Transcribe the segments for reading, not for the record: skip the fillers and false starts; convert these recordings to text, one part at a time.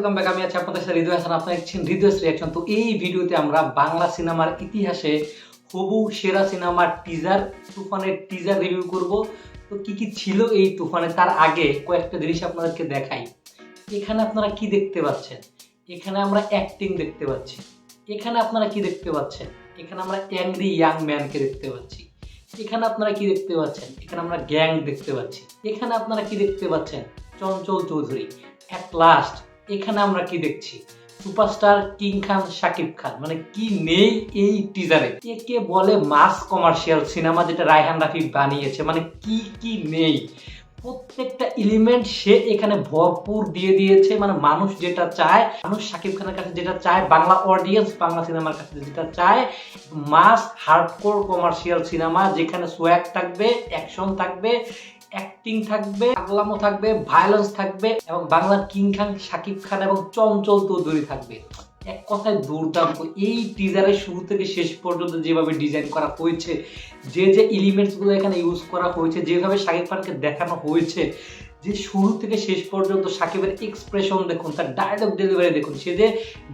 Welcome back. আমি আছি আপনাদের সাথে হৃদয় হাসান, আপনারা দেখছেন হৃদয়স রিয়াকশন। তো এই ভিডিওতে আমরা বাংলা সিনেমার ইতিহাসে হবু সেরা সিনেমার টিজার তুফানের টিজার রিভিউ করব। তো কি কি ছিল এই তুফানে, তার আগে কয়েকটা জিনিস আপনাদেরকে দেখাই। এখানে আপনারা কি দেখতে পাচ্ছেন? এখানে আমরা অ্যাক্টিং দেখতে পাচ্ছি। এখানে আপনারা কি দেখতে পাচ্ছেন? এখানে আমরা অ্যাংরি ইয়াং ম্যানকে দেখতে পাচ্ছি। এখানে আপনারা কি দেখতে পাচ্ছেন? এখানে আমরা গ্যাং দেখতে পাচ্ছি। এখানে আপনারা কি দেখতে পাচ্ছেন? চঞ্চল চৌধুরী। অ্যাট লাস্ট এখানে আমরা কি দেখছি? সুপারস্টার কিং খান শাকিব খান। মানে কি নেই এই টিজারে? একে বলে মাস কমার্শিয়াল সিনেমা, যেটা রায়হান রাফি বানিয়েছে। মানে কি কি নেই, প্রত্যেকটা এলিমেন্ট সে এখানে ভরপুর দিয়ে দিয়েছে। মানে মানুষ যেটা চায়, মানুষ শাকিব খানের কাছে যেটা চায়, বাংলা অডিয়েন্স বাংলা সিনেমার কাছে যেটা চায়, মাস হার্ডকোর কমার্শিয়াল সিনেমা, যেখানে সোয়াগ থাকবে, অ্যাকশন থাকবে, অ্যাক্টিং থাকবে, পাগলামো থাকবে, ভায়োলেন্স থাকবে, এবং বাংলার কিং খান শাকিব খান এবং চঞ্চল চৌধুরী থাকবে। এক কথায় দুর্দান্ত। এই টিজারের শুরু থেকে শেষ পর্যন্ত যেভাবে ডিজাইন করা হয়েছে, যে যে এলিমেন্টসগুলো এখানে ইউজ করা হয়েছে, যেভাবে শাকিব খানকে দেখানো হয়েছে, যে শুরু থেকে শেষ পর্যন্ত শাকিবের এক্সপ্রেশন দেখুন, তার ডায়লগ ডেলিভারি দেখুন, সে যে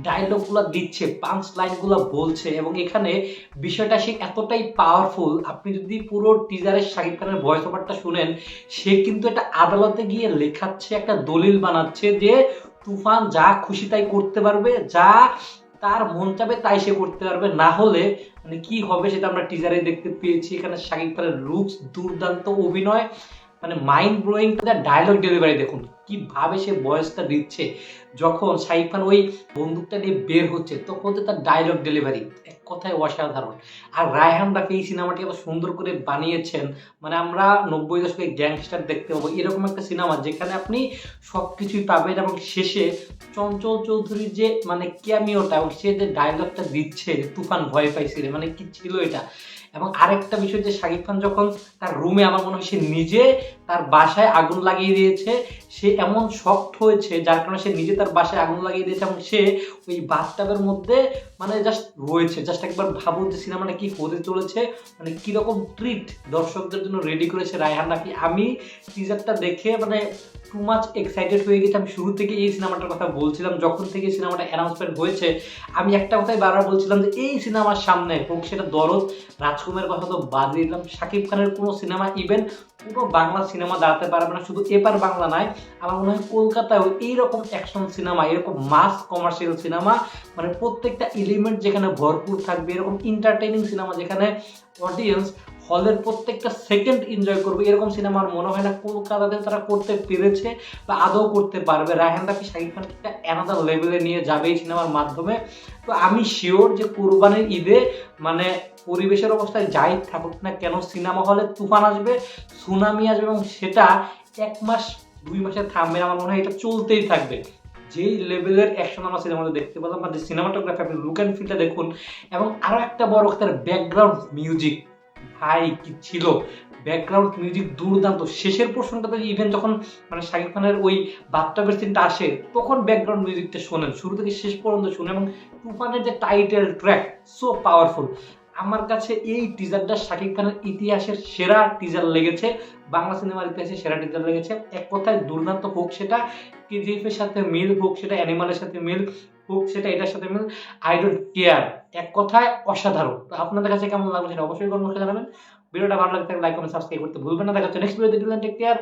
ডায়লগগুলো দিচ্ছে, পাঞ্চ লাইনগুলো বলছে, এবং এখানে বিষয়টা সে এতটাই পাওয়ারফুল। আপনি যদি পুরো টিজারের শাকিব খানের ভয়েস ওভারটা শুনেন, সে কিন্তু এটা আদালতে গিয়ে লেখাচ্ছে, একটা দলিল বানাচ্ছে যে তুফান যা খুশি তাই করতে পারবে, যা তার মন চাবে তাই সে করতে পারবে, না হলে মানে কি হবে সেটা আমরা টিজারে দেখতে পেয়েছি। এখানে শাকিব খানের লুকস দুর্দান্ত, অভিনয় মানে মাইন্ড ব্লোয়িং, তার ডায়লগ ডেলিভারি দেখুন কিভাবে সে ভয়েসটা দিচ্ছে। যখন শাকিব খান ওই বন্দুকটা নিয়ে বের হচ্ছে, তখন তো তার ডায়লগ ডেলিভারি এক কথায় অসাধারণ। আর রায়হান রাফি এই সিনেমাটি এত সুন্দর করে বানিয়েছেন, মানে আমরা 90 দশকে গ্যাংস্টার দেখতে পাবো, এরকম একটা সিনেমা যেখানে আপনি সব কিছুই পাবেন। এবং শেষে চঞ্চল চৌধুরীর যে মানে ক্যামিওটা, এবং সে যে ডায়লগটা দিচ্ছে, তুফান ভয় পাইছিল, মানে কি ছিল এটা। এবং আরেকটা বিষয় যে শাকিব খান যখন তার রুমে, আমার মনে হয় সে নিজে তার বাসায় আগুন লাগিয়ে দিয়েছে, সে এমন শক্ট হয়েছে যার কারণে সে নিজে তার বাসায় আগুন লাগিয়ে দিয়েছে, এবং সে ওই বাথটাবের মধ্যে মানে জাস্ট রয়েছে। জাস্ট একবার ভাবুন যে সিনেমাটা কি হতে চলেছে, মানে কিরকম ট্রিট দর্শকদের জন্য রেডি করেছে রায়হান রাফি। আমি টিজারটা দেখে মানে টু মাচ এক্সাইটেড হয়ে গেছি। আমি শুরু থেকে এই সিনেমাটার কথা বলছিলাম, যখন থেকে সিনেমাটা অ্যানাউন্সমেন্ট হয়েছে আমি একটা কথাই বারবার বলছিলাম যে এই সিনেমার সামনে হোক সেটা দরদ, রাজকুমারের কথা তো বাদ দিলাম, শাকিব খানের কোনো সিনেমা ইভেন পুরো বাংলা সিনেমা দাঁড়াতে পারবে না। শুধু এপার বাংলা নয়, আমার মনে হয় কলকাতায় এইরকম অ্যাকশন সিনেমা, এরকম মাস কমার্শিয়াল সিনেমা, মানে প্রত্যেকটা এলিমেন্ট যেখানে ভরপুর থাকবে, এরকম এন্টারটেইনিং সিনেমা যেখানে অডিয়েন্স হলের প্রত্যেকটা সেকেন্ড এনজয় করবে, এরকম সিনেমা আমার মনে হয় না কলকাতাতে তারা করতে পেরেছে বা আদৌ করতে পারবে। রায়হান রাফি শাকিব খানকে একটা অ্যানাদার লেভেলে নিয়ে যাবে এই সিনেমার মাধ্যমে। তো আমি শিওর যে কোরবানির ঈদে মানে পরিবেশের অবস্থায় যাই থাকুক না কেন, সিনেমা হলে তুফান আসবে, সুনামি আসবে, এবং সেটা 1 মাস 2 মাসে থামবে না। আমার মনে হয় এটা চলতেই থাকবে। যেই লেভেলের অ্যাকশন আমরা সিনেমাতে দেখতে পেলাম, বা যে সিনেমাটোগ্রাফি, আপনি লুক অ্যান্ড ফিলটা দেখুন। এবং আরও একটা বড় কথা, ব্যাকগ্রাউন্ড মিউজিক ভাই কি ছিল! ব্যাকগ্রাউন্ড মিউজিক দুর্দান্ত। শেষের পোর্শনটাতে ইভেন যখন মানে শাকিব খানের ওই বাথটাবের সিনটা আসে, তখন ব্যাকগ্রাউন্ড মিউজিকটা শোনেন, শুরু থেকে শেষ পর্যন্ত শুনে। এবং তুফানের যে টাইটেল ট্র্যাক, সো পাওয়ারফুল। আমার কাছে এই টিজারটা শাকিব খানের ইতিহাসের সেরা টিজার লেগেছে, বাংলা সিনেমার ইতিহাসে সেরা টিজার লেগেছে। এক কথায় দুর্দান্ত। হোক সেটা কেজিএফ এর সাথে মিল, হোক সেটা অ্যানিমালের সাথে মিল, হোক সেটা এটার সাথে মিল, আই ডোন্ট কেয়ার। এক কথায় অসাধারণ। তো আপনাদের কাছে কেমন লাগলো সেটা অবশ্যই কমেন্ট করে জানাবেন। ভিডিওটা ভালো লাগলে লাইক কমেন্ট সাবস্ক্রাইব করতে ভুলবেন না। দেখা হচ্ছে নেক্সট ভিডিওতে। Take care.